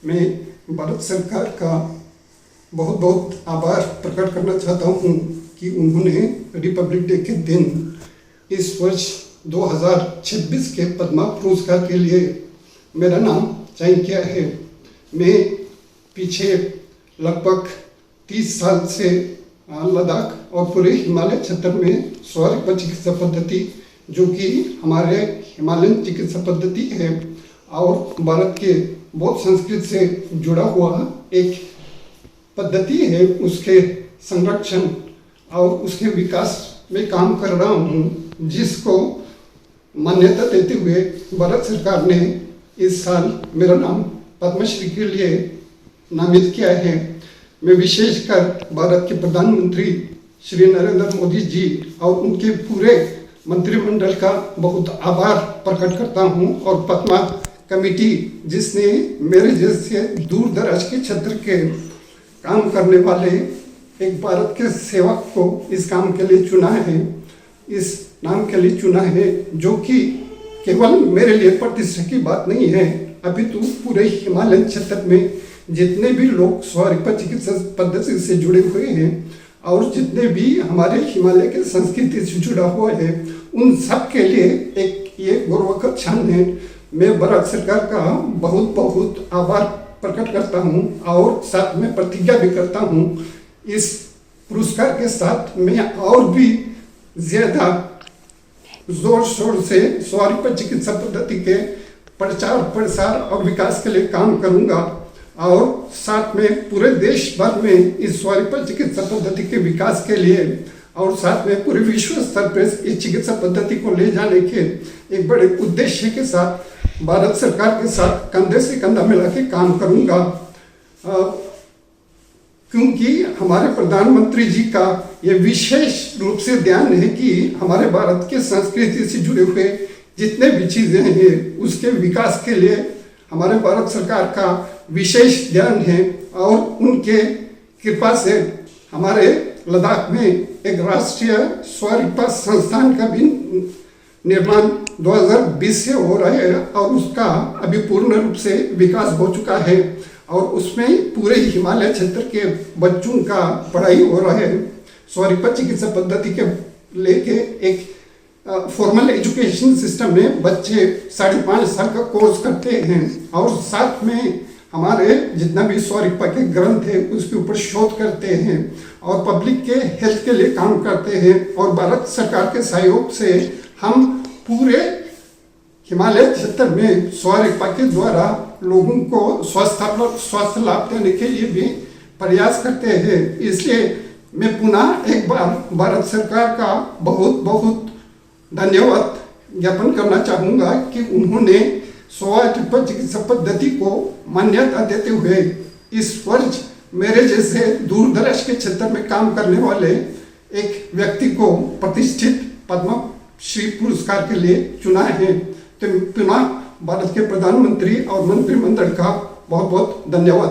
मैं भारत सरकार का बहुत बहुत आभार प्रकट करना चाहता हूँ कि उन्होंने रिपब्लिक डे के दिन इस वर्ष 2026 के पद्मा पुरस्कार के लिए मेरा नाम चयन किया है। मैं पीछे लगभग 30 साल से लद्दाख और पूरे हिमालय क्षेत्र में स्वारिक चिकित्सा पद्धति जो कि हमारे हिमालयन चिकित्सा पद्धति है और भारत के बौद्ध संस्कृति से जुड़ा हुआ एक पद्धति है, उसके संरक्षण और उसके विकास में काम कर रहा हूँ, जिसको मान्यता देते हुए भारत सरकार ने इस साल मेरा नाम पद्मश्री के लिए नामित किया है। मैं विशेषकर भारत के प्रधानमंत्री श्री नरेंद्र मोदी जी और उनके पूरे मंत्रिमंडल का बहुत आभार प्रकट करता हूं और पद्मा कमेटी जिसने मेरे जैसे दूर दराज के क्षेत्र के काम करने वाले एक भारत के सेवक को इस काम के लिए चुना है, इस नाम के लिए चुना है, जो कि केवल मेरे लिए प्रतिष्ठा की बात नहीं है, अभी तो पूरे हिमालयन क्षेत्र में जितने भी लोग स्वारिक चिकित्सा पद्धति से जुड़े हुए हैं और जितने भी हमारे हिमालय के संस्कृति से जुड़ा हुआ है, उन सब के लिए एक ये गौरव का क्षण है। मैं भारत सरकार का बहुत बहुत आभार प्रकट करता हूं और साथ में प्रतिज्ञा भी करता हूं, इस पुरस्कार के साथ मैं और भी ज्यादा जोर शोर से स्वारिक चिकित्सा पद्धति के प्रचार प्रसार और विकास के लिए काम करूंगा और साथ में पूरे देश भर में इस स्वारिक चिकित्सा पद्धति के विकास के लिए और साथ में पूरे विश्व स्तर पर इस चिकित्सा पद्धति को ले जाने के एक बड़े उद्देश्य के साथ भारत सरकार के साथ कंधे से कंधा मिला के काम करूंगा, क्योंकि हमारे प्रधानमंत्री जी का ये विशेष रूप से ध्यान है कि हमारे भारत के संस्कृति से जुड़े हुए जितने भी चीज़ें हैं उसके विकास के लिए हमारे भारत सरकार का विशेष ध्यान है और उनके कृपा से हमारे लद्दाख में एक राष्ट्रीय स्वारिक संस्थान का भी निर्माण 2020 से हो रहा है और उसका अभी पूर्ण रूप से विकास हो चुका है और उसमें पूरे हिमालय क्षेत्र के बच्चों का पढ़ाई हो रहा है। स्वारिक चिकित्सा पद्धति के लेके एक फॉर्मल एजुकेशन सिस्टम में बच्चे 5.5 साल का कोर्स करते हैं और साथ में हमारे जितना भी स्वारिक के ग्रंथ है उसके ऊपर शोध करते हैं और पब्लिक के हेल्थ के लिए काम करते हैं और भारत सरकार के सहयोग से हम पूरे हिमालय क्षेत्र में स्वारिक के द्वारा लोगों को स्वास्थ्य लाभ देने के लिए भी प्रयास करते हैं। इसलिए मैं पुनः एक बार भारत सरकार का बहुत बहुत धन्यवाद ज्ञापन करना चाहूँगा कि उन्होंने स्वारिक चिकित्सा पद्धति को मान्यता देते हुए इस वर्ष मेरे जैसे दूर दराज के क्षेत्र में काम करने वाले एक व्यक्ति को प्रतिष्ठित पद्म श्री पुरस्कार के लिए चुना है। तो पुनः भारत के प्रधानमंत्री और मंत्रिमंडल का बहुत बहुत धन्यवाद।